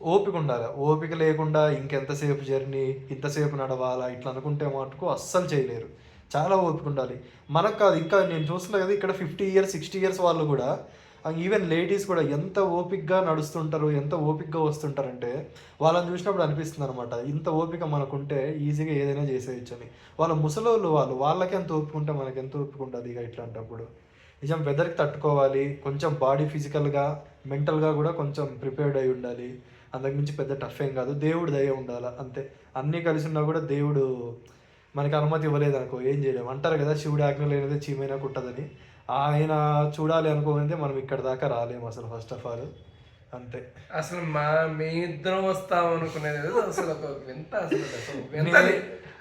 S1: ఓపిక ఉండాలి. ఓపిక లేకుండా ఇంకెంతసేపు జర్నీ, ఇంతసేపు నడవాలా ఇట్లా అనుకుంటే మటుకు అస్సలు చేయలేరు. చాలా ఓపిక ఉండాలి. మనకు కాదు, ఇంకా నేను చూస్తున్నా కదా ఇక్కడ 50 years 60 years వాళ్ళు కూడా, ఈవెన్ లేడీస్ కూడా ఎంత ఓపికగా నడుస్తుంటారు, ఎంత ఓపికగా వస్తుంటారంటే వాళ్ళని చూసినప్పుడు అనిపిస్తుంది అనమాట, ఇంత ఓపిక మనకుంటే ఈజీగా ఏదైనా చేసేయచ్చు అని. వాళ్ళ ముసలోళ్ళు వాళ్ళకి ఎంత ఓపిక ఉంటే మనకి ఎంత ఓపిక ఉంటుంది ఇక ఇట్లాంటప్పుడు. నిజం వెదర్కి తట్టుకోవాలి, కొంచెం బాడీ ఫిజికల్గా మెంటల్గా కూడా కొంచెం ప్రిపేర్డ్ అయి ఉండాలి. అంతకుమించి పెద్ద టఫ్ ఏం కాదు, దేవుడు దయ ఉండాలి అంతే. అన్నీ కలిసి ఉన్నా కూడా దేవుడు
S3: మనకి అనుమతి ఇవ్వలేదు అనుకో ఏం చేయలేము. అంటారు కదా శివుడి ఆజ్ఞ లేనిదే చీమైనా కుట్టదని. ఆయన చూడాలి అనుకోనిదే మనం ఇక్కడ దాకా రాలేము అసలు ఫస్ట్ ఆఫ్ ఆల్. అంతే.
S2: అసలు మీ ఇద్దరం వస్తాం అనుకునేది అసలు ఒక వింత,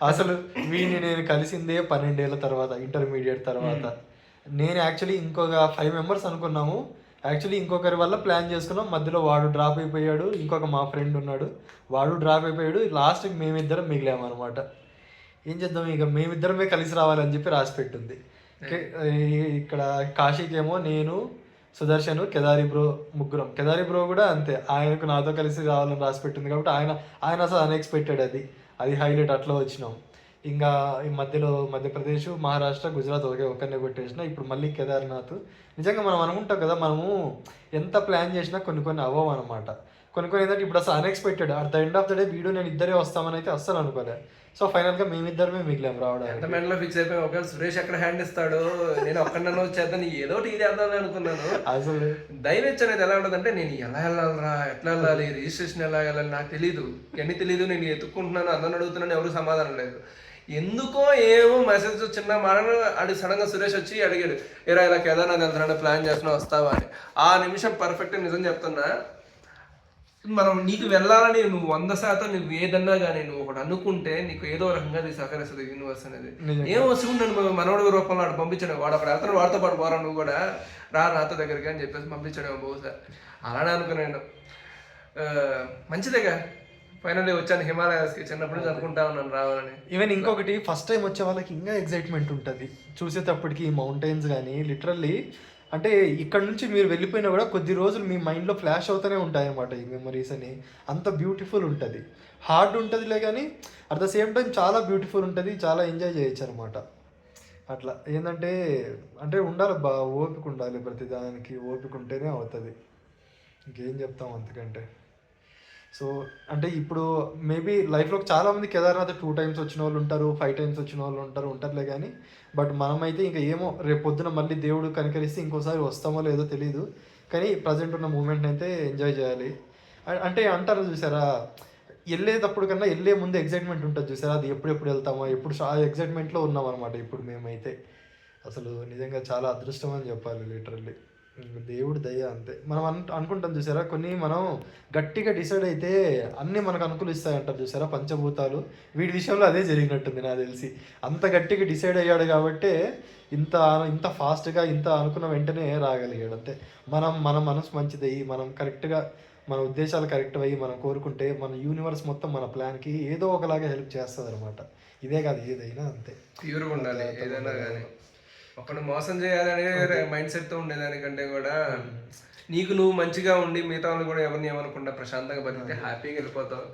S3: అసలు వీడిని నేను కలిసిందే 12 ఏళ్ళ తర్వాత, ఇంటర్మీడియట్ తర్వాత. నేను యాక్చువల్లీ ఇంకొక 5 మెంబర్స్ అనుకున్నాము. యాక్చువల్లీ ఇంకొకరి వల్ల ప్లాన్ చేసుకున్నాం, మధ్యలో వాడు డ్రాప్ అయిపోయాడు, ఇంకొక మా ఫ్రెండ్ ఉన్నాడు వాడు డ్రాప్ అయిపోయాడు, లాస్ట్కి మేమిద్దరం మిగిలామన్నమాట. ఏం చేద్దాం, ఇక మేమిద్దరమే కలిసి రావాలని చెప్పి రాసి పెట్టింది. ఇక్కడ కాశీకేమో నేను, సుదర్శన్, కేదారి బ్రో ముగ్గురం. కేదారి బ్రో కూడా అంతే, ఆయనకు నాతో కలిసి రావాలని రాసి పెట్టింది కాబట్టి ఆయన అసలు అన్ఎక్స్పెక్టెడ్, అది హైలైట్. అట్లా వచ్చినాం. ఇంకా ఈ మధ్యలో మధ్యప్రదేశ్, మహారాష్ట్ర, గుజరాత్ ఒకరినే కొట్టేసిన. ఇప్పుడు మళ్ళీ కేదార్నాథ్. నిజంగా మనం అనుకుంటాం కదా, మనము ఎంత ప్లాన్ చేసినా కొన్ని అవ్వవు అనమాట. కొన్ని ఏంటంటే ఇప్పుడు అసలు unexpected. At the end of the day video నేను ఇద్దరే వస్తామని అయితే అస్సలు అనుకోలే. సో ఫైనల్గా మేమిద్దరమే మిగిలాం రావడానికి.
S2: ఎంత మెంట్లో ఫిక్స్ అయిపోయి, ఒకవేళ సురేష్ ఎక్కడ హ్యాండ్ ఇస్తాడు, నేను ఒక్కడన్నా వచ్చేద్దాను, ఏదో ఒకటి ఇది వేద్దామని అనుకున్నాను.
S3: అసలు
S2: దైవేచ్ఛ అనేది ఎలా ఉంటుందంటే, నేను ఎలా వెళ్ళాలరా, ఎట్లా వెళ్ళాలి, రిజిస్ట్రేషన్ ఎలా వెళ్ళాలి నాకు తెలియదు, ఎన్ని తెలియదు, నేను ఎత్తుక్కుంటున్నాను, అందరిని అడుగుతున్నాను, ఎవరు సమాధానం లేదు. ఎందుకో ఏమో మెసేజ్ చిన్న మాట అడిగి సడన్గా సురేష్ వచ్చి అడిగాడు, ఇలా కేదార్నాథ్ వెళ్తున్నాడు, ప్లాన్ చేస్తున్నా వస్తావా అని. ఆ నిమిషం పర్ఫెక్ట్ నిజం చెప్తున్నా, మనం నీకు వెళ్ళాలని నువ్వు 100% నువ్వు ఏదన్నా కానీ నువ్వు ఒకటి అనుకుంటే నీకు ఏదో రకంగా అది సహకరిస్తుంది యూనివర్స్ అనేది. ఏమో శివుడు నన్ను మనోడి రూపంలో అటు పంపించాడు, వాడు అక్కడ వెళ్తాడు, వాడితో పాటు పోరా నువ్వు కూడా నాతో దగ్గరికి అని చెప్పేసి పంపించాడు బహుశా. అలానే అనుకున్నాను. మంచిదేగా ఫైనల్లీ వచ్చాను హిమాలయాస్కి. చిన్నప్పటి నుంచి అనుకుంటా ఉన్నాను రావాలని.
S3: ఈవెన్ ఇంకొకటి, ఫస్ట్ టైం వచ్చే వాళ్ళకి ఇంకా ఎగ్జైట్మెంట్ ఉంటుంది చూసేటప్పటికి. ఈ మౌంటైన్స్ కానీ లిటరల్లీ అంటే ఇక్కడ నుంచి మీరు వెళ్ళిపోయినా కూడా కొద్ది రోజులు మీ మైండ్లో ఫ్లాష్ అవుతూనే ఉంటాయి అన్నమాట ఈ మెమరీస్ అని. అంత బ్యూటిఫుల్ ఉంటుంది. హార్డ్ ఉంటుందిలే కానీ అట్ ద సేమ్ టైం చాలా బ్యూటిఫుల్ ఉంటుంది, చాలా ఎంజాయ్ చేయొచ్చు అనమాట. అట్లా ఏంటంటే అంటే ఉండాలి ఓపిక ఉండాలి, ప్రతిదానికి ఓపిక ఉంటేనే అవుతుంది. ఇంకేం చెప్తాం అంతకంటే. సో అంటే ఇప్పుడు మేబీ లైఫ్లో చాలామంది కేదార్నాథ్ 2 times వచ్చిన వాళ్ళు ఉంటారు, 5 times వచ్చిన వాళ్ళు ఉంటారులే కానీ, బట్ మనమైతే ఇంకా ఏమో రేపు పొద్దున మళ్ళీ దేవుడు కనికరిస్తే ఇంకోసారి వస్తామో లేదో తెలియదు. కానీ ప్రజెంట్ ఉన్న మూమెంట్ని అయితే ఎంజాయ్ చేయాలి. అంటే అంటారు చూసారా, వెళ్ళేటప్పుడు కన్నా వెళ్ళే ముందు ఎగ్జైట్మెంట్ ఉంటుంది చూసారా, అది ఎప్పుడెప్పుడు వెళ్తామో ఎప్పుడు ఆ ఎగ్జైట్మెంట్లో ఉన్నాం అనమాట ఇప్పుడు మేమైతే. అసలు నిజంగా చాలా అదృష్టం అని చెప్పాలి లిటరల్లీ. దేవుడు దయ అంతే. మనం అనుకుంటాం చూసారా, కొన్ని మనం గట్టిగా డిసైడ్ అయితే అన్నీ మనకు అనుకూలిస్తాయి అంటారు చూసారా పంచభూతాలు. వీడి విషయంలో అదే జరిగినట్టుంది నాకు తెలిసి. అంత గట్టిగా డిసైడ్ అయ్యాడు కాబట్టి ఇంత ఫాస్ట్గా ఇంత అనుకున్న వెంటనే రాగలిగాడు అంతే. మన మనసు మంచిదయ్యి, మనం కరెక్ట్గా మన ఉద్దేశాలు కరెక్ట్ అయ్యి మనం కోరుకుంటే మన యూనివర్స్ మొత్తం మన ప్లాన్కి ఏదో ఒకలాగా హెల్ప్ చేస్తుంది అనమాట. ఇదే కాదు ఏదైనా అంతే,
S2: ప్యూర్గా ఉండాలి ఏదైనా కానీ. ఒకటి మోసం చేయాలనే మైండ్ సెట్తో ఉండేదానికంటే కూడా నీకు నువ్వు మంచిగా ఉండి మిగతా వాళ్ళు కూడా ఎవరిని ఏమనుకుండా ప్రశాంతంగా బతికితే హ్యాపీగా వెళ్ళిపోతావు.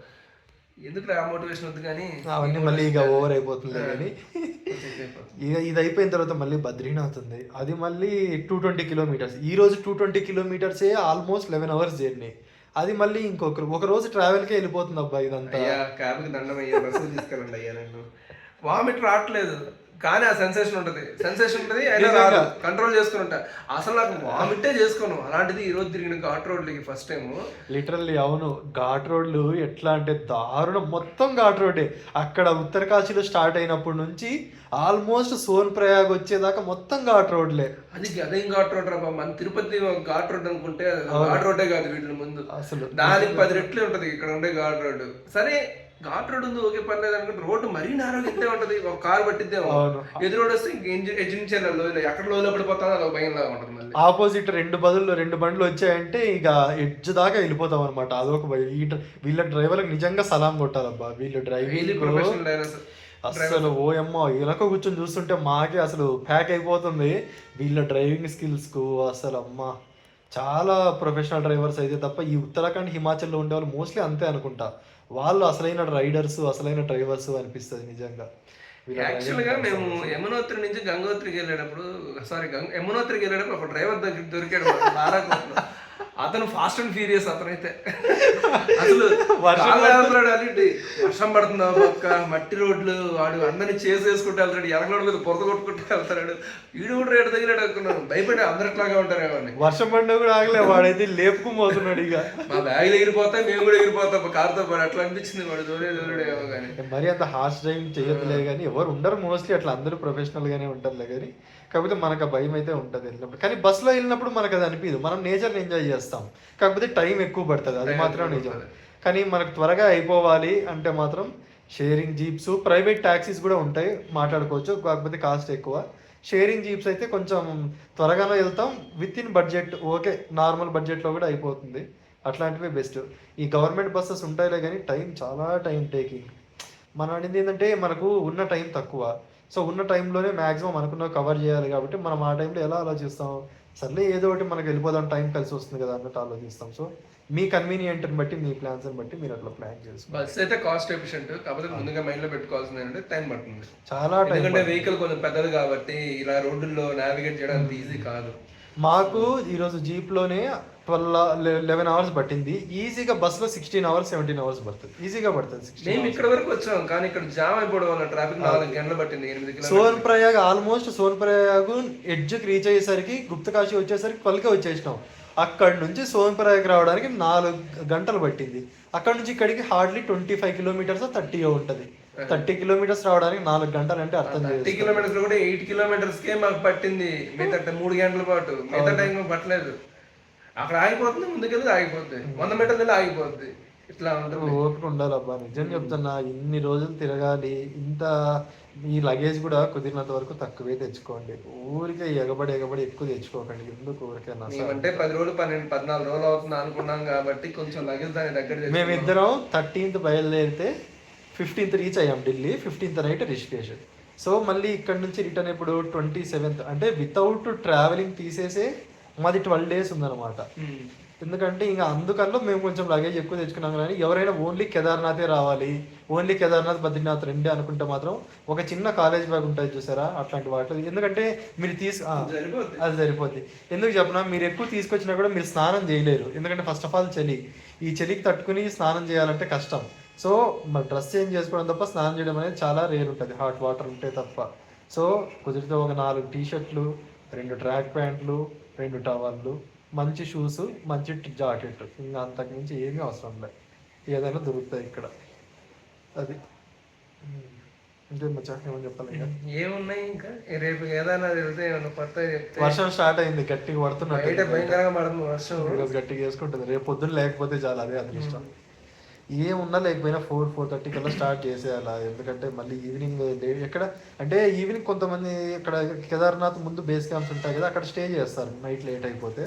S2: ఎందుకు ఆ మోటివేషన్ వద్దు కానీ
S3: అవన్నీ మళ్ళీ ఇక ఓవర్ అయిపోతుంది. కానీ ఇక ఇది అయిపోయిన తర్వాత మళ్ళీ బద్రీనాథ్ ఉంది, అది మళ్ళీ 220 kilometers. ఈ రోజు 220 kilometers ఆల్మోస్ట్ 11 hours జర్నీ. అది మళ్ళీ ఒక రోజు ట్రావెల్కే వెళ్ళిపోతుంది అబ్బా ఇదంతా.
S2: అయ్యా క్యాబ్కి దండం అయ్యా, బస్సులు తీసుకెళ్ళండి అయ్యా. నేను వామిట్ రావట్లేదు కానీ ఆ సెన్సేషన్ ఉంటుంది అయినా రాదు, కంట్రోల్ చేసుకుని ఉంటా. అసలు నాకు వామిట్టే చేసుకోను. అలాంటిది ఈ రోజు తిరిగిన ఘాట్ రోడ్లకి ఫస్ట్ టైం
S3: లిటరల్లీ. అవును, ఘాట్ రోడ్లు ఎట్లా అంటే దారుణం, మొత్తం ఘాట్ రోడ్డే. అక్కడ ఉత్తరకాశీలో స్టార్ట్ అయినప్పటి నుంచి ఆల్మోస్ట్ సోన్ ప్రయాగ్ వచ్చేదాకా మొత్తం ఘాట్ రోడ్లే.
S2: అదేం ఘాట్ రోడ్ రా, మన తిరుపతి ఘాట్ రోడ్ అనుకుంటే ఘాట్ రోడ్డే కాదు వీటి ముందు,
S3: అసలు
S2: దానికి 10 రెట్లు ఉంటది ఇక్కడ ఉండే ఘాట్ రోడ్. సరే ఘాట్ రోడ్ ఉంది ఓకే పర్లేదు అనుకుంటే, రోడ్డు మరీ నారాగా ఇంతే ఉంటది. ఒక కారు పట్టిద్దేమో, ఎదురు రోడ్ వస్తే ఎజించాలో ఎక్కడ లోలో పడిపోతానో అదొక భయం లాగా ఉంటుంది. మళ్ళీ
S3: ఆపోజిట్ 2 బండ్లు వచ్చాయంటే ఇక ఎడ్జ్ దాకా వెళ్ళిపోతాం అనమాట. అదొక భయం. వీళ్ళ డ్రైవర్లకు నిజంగా సలాం కొట్టాలబ్బా. వీళ్ళు డ్రైవింగ్ అసలు ఓయమ్మో వెనక కూర్చొని చూస్తుంటే మాకే అసలు ప్యాక్ అయిపోతుంది వీళ్ళ డ్రైవింగ్ స్కిల్స్కు. అసలు అమ్మ చాలా ప్రొఫెషనల్ డ్రైవర్స్ అయితే తప్ప ఈ ఉత్తరాఖండ్ హిమాచల్లో ఉండే వాళ్ళు మోస్ట్లీ అంతే అనుకుంటా. వాళ్ళు అసలైన రైడర్స్, అసలైన డ్రైవర్స్ అనిపిస్తుంది నిజంగా.
S2: యాక్చువల్గా మేము యమునోత్రి నుంచి గంగోత్రికి వెళ్ళేటప్పుడు యమునోత్రికి వెళ్ళేటప్పుడు ఒక డ్రైవర్ దగ్గర దొరికాడు బారాకోట్లో. అతను ఫాస్ట్ అండ్ ఫ్యూరియస్. అతనైతే అసలు వర్షం పడుతుందా పక్క మట్టి రోడ్లు వాడు అందరినీ చేసుకుంటూ వెళ్తాడు, ఎనకలోడు మీద పొరద కొట్టుకుంటూ వెళ్తాడు. వీడు కూడా రేటు తగిలాడు అనుకున్నాను, భయపడి అందరిట్లాగా ఉంటారేమో అని.
S3: వర్షం పడినా కూడా ఆగలే, వాడైతే లేపుకుపోతున్నాడు. ఇక
S2: మా బ్యాగులు ఎగిరిపోతాయి, మేము కూడా ఎగిరిపోతాం కార్తో పాటు. అట్లా అనిపించింది వాడు ఏమో కానీ.
S3: మరి అంత హార్ష్ డ్రైవింగ్ చేయట్లే కానీ ఎవరు ఉండరు మోస్ట్లీ, అట్లా అందరూ ప్రొఫెషనల్ గానే ఉంటారులే. కానీ కాకపోతే మనకు ఆ భయం అయితే ఉంటుంది వెళ్ళినప్పుడు. కానీ బస్సులో వెళ్ళినప్పుడు మనకు అది అనిపించదు, మనం నేచర్ని ఎంజాయ్ చేస్తాం. కాకపోతే టైం ఎక్కువ పడుతుంది, అది మాత్రం నిజం. కానీ మనకు త్వరగా అయిపోవాలి అంటే మాత్రం షేరింగ్ జీప్స్, ప్రైవేట్ ట్యాక్సీస్ కూడా ఉంటాయి, మాట్లాడుకోవచ్చు. కాకపోతే కాస్ట్ ఎక్కువ. షేరింగ్ జీప్స్ అయితే కొంచెం త్వరగానే వెళ్తాం, with in budget. Okay, normal బడ్జెట్లో కూడా అయిపోతుంది. అట్లాంటివి బెస్ట్. ఈ గవర్నమెంట్ బస్సెస్ ఉంటాయిలే కానీ టైం చాలా టైం టేకింగ్. మనం అనేది ఏంటంటే మనకు ఉన్న టైం తక్కువ. సో ఉన్న టైంలోనే మ్యాక్సిమం అనుకున్న కవర్ చేయాలి. కాబట్టి మనం ఆ టైంలో ఎలా ఆలోచిస్తాం, సర్లే ఏదో ఒకటి మనకు వెళ్ళిపోదాం, టైం కలిసి వస్తుంది కదా అన్నట్టు ఆలోచిస్తాం. సో మీ కన్వీనియంట్ని బట్టి, మీ ప్లాన్స్ని బట్టి మీరు అట్లా ప్లాన్ చేసుకోండి.
S2: బస్ అయితే కాస్ట్ ఎఫిషియెంట్, కాకపోతే ముందుగా మైండ్ లో పెట్టుకోవాల్సింది ఏంటంటే టైం పడుతుంది
S3: చాలా టైం.
S2: ఎందుకంటే వెహికల్ కొంచెం పెద్దది కాబట్టి ఇలా రోడ్డుల్లో నావిగేట్ చేయడం అంత ఈజీ కాదు.
S3: మాకు ఈరోజు జీప్లోనే 11 అవర్స్ పట్టింది. ఈజీగా బస్సులో 16 అవర్స్ 17 అవర్స్ పడుతుంది, ఈజీగా పడుతుంది.
S2: మేము ఇక్కడ వరకు వచ్చాం, కానీ ఇక్కడ జామ్ అయిపోవడం వల్ల ట్రాఫిక్ 4 గంటలు పట్టింది. 8 కిలోమీటర్లు.
S3: సోన్ ప్రయాగ్ ఆల్మోస్ట్ సోన్ ప్రయాగ్ ఎడ్జ్కి రీచ్ అయ్యేసరికి, గుప్తకాశీ వచ్చేసరికి 12కే వచ్చేసినాం. అక్కడ నుంచి సోన్ ప్రయాగ్ రావడానికి 4 గంటలు పట్టింది. అక్కడ నుంచి ఇక్కడికి హార్డ్లీ 25 కిలోమీటర్స్ 30 ఉంటుంది. 30 కిలోమీటర్స్ రావడానికి 4 గంటలు అంటే అర్థం చేయాలి.
S2: 30 కిలోమీటర్స్ కూడా 8 కిలోమీటర్స్కే మాకు పట్టింది, మిగతా 3 గంటల పాటు. మిగతా టైం పట్టలేదు. అక్కడ ఆగిపోతుంది, ముందుకెళ్ళి ఆగిపోద్ది, 100 మీటర్లు వెళ్ళి ఆగిపోద్ది. ఇట్లా ఉంటుంది.
S3: ఓపిక ఉండాలి అబ్బా, నిజం చెప్తున్నా. ఇన్ని రోజులు తిరగాలి, ఇంత ఈ లగేజ్ కూడా కుదిరినంత వరకు తక్కువే తెచ్చుకోండి. ఊరికే ఎగబడి ఎక్కువ తెచ్చుకోకండి. ఎందుకు ఊరికే
S2: అంటే 10 రోజులు 14 రోజులు అవుతుంది అనుకున్నాం కాబట్టి కొంచెం లగేజ్ దాని దగ్గర.
S3: మేమిద్దరం 13th బయలుదేరితే 15th రీచ్ అయ్యాం Delhi. 15th night Rishikesh. So మళ్ళీ ఇక్కడ నుంచి రిటర్న్ ఇప్పుడు 27th, అంటే వితౌట్ ట్రావెలింగ్ తీసేసే మాది 12 days ఉందన్నమాట. ఎందుకంటే ఇంకా అందుకల్లో మేము కొంచెం లగేజ్ ఎక్కువ తెచ్చుకున్నాం. కానీ ఎవరైనా ఓన్లీ కేదార్నాథే రావాలి, ఓన్లీ కేదార్నాథ్ బద్రీనాథ్ రెండే అనుకుంటే మాత్రం ఒక చిన్న కాలేజ్ బ్యాగ్ ఉంటుంది చూసారా, అట్లాంటి వాటిలో. ఎందుకంటే మీరు అది సరిపోద్ది. ఎందుకు చెప్పినా, మీరు ఎక్కువ తీసుకొచ్చినా కూడా మీరు స్నానం చేయలేరు. ఎందుకంటే ఫస్ట్ ఆఫ్ ఆల్ చలి, ఈ చలికి తట్టుకుని స్నానం చేయాలంటే కష్టం. సో మరి డ్రెస్ చేంజ్ చేసుకోవడం తప్ప స్నానం చేయడం అనేది చాలా రేర్ ఉంటుంది, హాట్ వాటర్ ఉంటే తప్ప. సో కుదిరితే ఒక 4 టీ-షర్ట్లు, 2 ట్రాక్ ప్యాంట్లు, 2 టవల్లు, మంచి షూస్, మంచి జాకెట్. ఇంకా అంతకుమించి ఏమీ అవసరం లేదు, ఏదైనా దొరుకుతాయి ఇక్కడ. అది ఇంకేం మచ్చా, ఏమని చెప్పాలి?
S2: ఏమున్నాయి ఇంకా రేపు ఏదైనా వెళ్తే కొత్త.
S3: వర్షం స్టార్ట్ అయింది, గట్టిగా పడుతున్నట్టు.
S2: భయంకరంగా పడుతుంది వర్షం.
S3: ఈరోజు గట్టిగా వేసుకుంటుంది. రేపు పొద్దున్న లేకపోతే చాలా, అదే అదృష్టం. ఏమున్నా లేకపోయినా 4-4:30 కల్లా స్టార్ట్ చేసేయాలా. ఎందుకంటే మళ్ళీ ఈవినింగ్ ఎక్కడ అంటే ఈవినింగ్ కొంతమంది ఇక్కడ కేదార్నాథ్ ముందు బేస్ క్యాంప్స్ ఉంటాయి కదా, అక్కడ స్టే చేస్తారు నైట్ లేట్ అయిపోతే.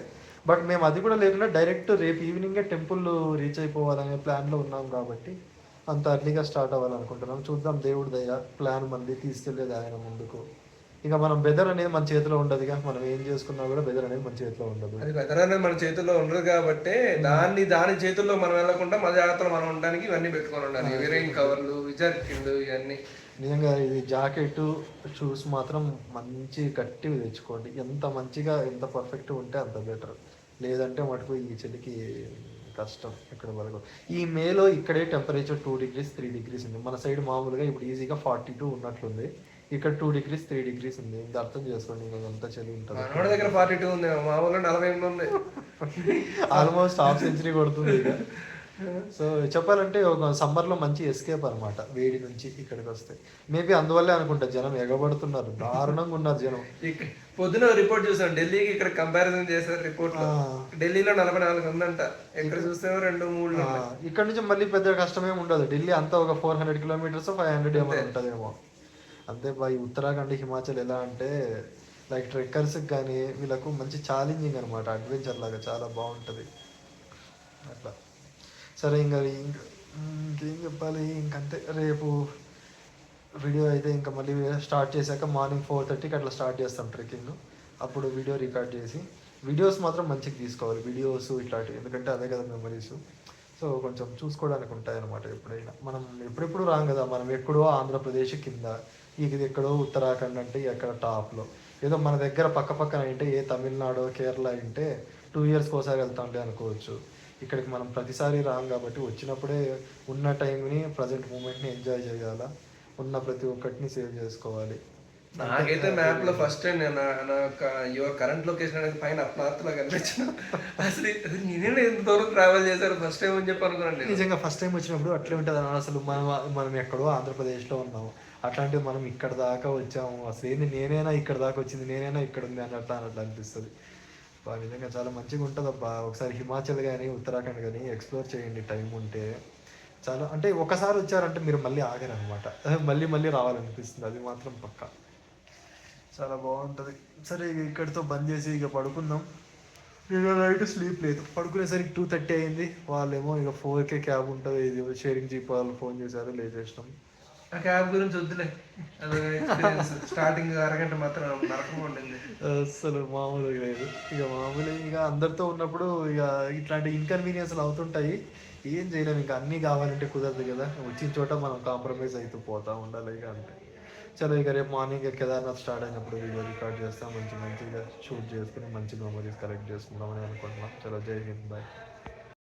S3: బట్ మేము అది కూడా లేకుండా డైరెక్ట్ రేపు ఈవినింగే టెంపుల్ రీచ్ అయిపోవాలనే ప్లాన్లో ఉన్నాం. కాబట్టి అంత అర్లీగా స్టార్ట్ అవ్వాలనుకుంటున్నాం. చూద్దాం, దేవుడి దయ. ప్లాన్ మంది తీసుకెళ్లేది ఆయన ముందుకు. ఇక మనం వెదర్ అనేది మన చేతిలో ఉండదు. మనం ఏం చేసుకున్నా కూడా వెదర్ అనేది మన చేతిలో ఉండదు.
S2: అది వెదర్ అనేది మన చేతుల్లో ఉండదు కాబట్టి దాని చేతుల్లో మనం వెళ్ళకుండా మన జాగ్రత్తలు మనం ఉండడానికి ఇవన్నీ పెట్టుకొని ఉండాలి. రెయిన్ కవర్లు, విజర్కిన్లు, ఇవన్నీ.
S3: నిజంగా ఇది జాకెట్, షూస్ మాత్రం మంచి గట్టివి తెచ్చుకోండి. ఎంత మంచిగా ఎంత పర్ఫెక్ట్గా ఉంటే అంత బెటర్. లేదంటే మటుకు ఈ చలికి కష్టం ఇక్కడ వరకు. ఈ మేలో ఇక్కడే టెంపరేచర్ 2 degrees 3 degrees ఉంది. మన సైడ్ మామూలుగా ఇప్పుడు ఈజీగా 42 ఉన్నట్లుంది. ఇక్కడ 2 degrees 3 degrees ఉంది. ఇంకా అర్థం చేసుకోండి, ఇంకా ఎంత చలి ఉంటుంది.
S2: మన దగ్గర 42 ఉంది, మా ఊళ్ళో 48 ఉంది.
S3: ఆల్మోస్ట్ హాఫ్ సెంచరీ కొడుతుంది ఇక. సో చెప్పాలంటే ఒక సమ్మర్లో మంచి ఎస్కేప్ అనమాట వేడి నుంచి ఇక్కడికి వస్తే. మేబీ అందువల్లే అనుకుంటా జనం ఎగబడుతున్నారు, దారుణంగా ఉన్నారు జనం.
S2: పొద్దున రిపోర్ట్ చూసాను, ఢిల్లీకి ఇక్కడ కంపారిజన్ చేశారు రిపోర్ట్ లో. ఢిల్లీలో 44 ఉందంట, ఎక్కడ చూస్తే 2-3.
S3: ఇక్కడ నుంచి మళ్ళీ పెద్ద కష్టమేమి ఉండదు. ఢిల్లీ అంతా ఒక 400 kilometers 500 ఏమో ఉంటుందేమో అంతే. ఈ ఉత్తరాఖండ్, హిమాచల్ ఎలా అంటే లైక్ ట్రెక్కర్స్కి కానీ వీళ్ళకు మంచి ఛాలెంజింగ్ అనమాట, అడ్వెంచర్ లాగా చాలా బాగుంటుంది అట్లా. సరే ఇంకా ఇంకేం చెప్పాలి, ఇంకంతే. రేపు వీడియో అయితే ఇంకా మళ్ళీ స్టార్ట్ చేశాక మార్నింగ్ 4:30కి అట్లా స్టార్ట్ చేస్తాం ట్రెక్కింగ్. అప్పుడు వీడియో రికార్డ్ చేసి, వీడియోస్ మాత్రం మంచిగా తీసుకోవాలి, వీడియోస్ ఇట్లాంటివి. ఎందుకంటే అదే కదా మెమరీస్. సో కొంచెం చూసుకోవడానికి ఉంటాయి అనమాట. ఎప్పుడైనా మనం ఎప్పుడెప్పుడు రాం కదా, మనం ఎక్కడో ఆంధ్రప్రదేశ్ కింద, ఇది ఎక్కడో ఉత్తరాఖండ్ అంటే ఎక్కడ టాప్లో, ఏదో మన దగ్గర పక్కన అంటే ఏ తమిళనాడు కేరళ అంటే 2 yearsకి ఒకసారి వెళ్తా ఉంటే అనుకోవచ్చు. ఇక్కడికి మనం ప్రతిసారి రాం కాబట్టి వచ్చినప్పుడే ఉన్న టైంని ప్రజెంట్ మూమెంట్ని ఎంజాయ్ చేయాలా, ఉన్న ప్రతి ఒక్కటిని సేవ్ చేసుకోవాలి.
S2: నాకైతే మ్యాప్ లో ఫస్ట్ టైం నేను నా యువర్ కరెంట్ లొకేషన్ అనేది పైన అప్నార్త్లో కనిపించిన అసలు నేనే ఎంత దూరం ట్రావెల్ చేశారు ఫస్ట్ టైం అని చెప్పి అనుకున్నాను నేను.
S3: నిజంగా ఫస్ట్ టైం వచ్చినప్పుడు అట్లే ఉంటుంది అన్న. అసలు మనం ఎక్కడో ఆంధ్రప్రదేశ్లో ఉన్నాము, అట్లాంటివి మనం ఇక్కడ దాకా వచ్చాము, అసలు ఏంది నేనైనా ఇక్కడ దాకా వచ్చింది, నేనైనా ఇక్కడ ఉంది అన్నట్టు అనిపిస్తుంది. నిజంగా చాలా మంచిగా ఉంటుంది అబ్బా. ఒకసారి హిమాచల్ కానీ ఉత్తరాఖండ్ కానీ ఎక్స్ప్లోర్ చేయండి టైం ఉంటే. చాలా అంటే ఒకసారి వచ్చారంటే మీరు మళ్ళీ ఆగరు అనమాట, మళ్ళీ మళ్ళీ రావాలనిపిస్తుంది, అది మాత్రం పక్కా. చాలా బాగుంటుంది. సరే ఇక ఇక్కడితో బంద్ చేసి ఇక పడుకుందాం. ఇక నైట్ స్లీప్ లేదు, పడుకునేసరికి 2:30 అయింది. వాళ్ళేమో ఇక 4K క్యాబ్ ఉంటుంది, ఇది షేరింగ్ జీప్ వాళ్ళు ఫోన్ చేశారు, లేచేసినాం.
S2: ఆ క్యాబ్ గురించి వద్దులే, అది స్టార్టింగ్ అరగంట మాత్రం నరకం ఉండింది,
S3: అసలు మామూలుగా లేదు. ఇక మామూలు ఇక అందరితో ఉన్నప్పుడు ఇక ఇట్లాంటి ఇన్కన్వీనియన్స్లు అవుతుంటాయి, ఏం చేయలేము. ఇంకా అన్నీ కావాలంటే కుదరదు కదా, వచ్చిన చోట మనం కాంప్రమైజ్ అవుతూ పోతా ఉండాలి ఇక అంతే. చలో ఇక రేపు మార్నింగ్ కేదార్నాథ్ స్టార్ట్ అయినప్పుడు వీడియో రికార్డ్ చేస్తాం, మంచిగా షూట్ చేసుకుని మంచి మెమరీస్ కలెక్ట్ చేసుకుందామని అనుకుంటున్నాం. చలో జై హింద్, బాయ్.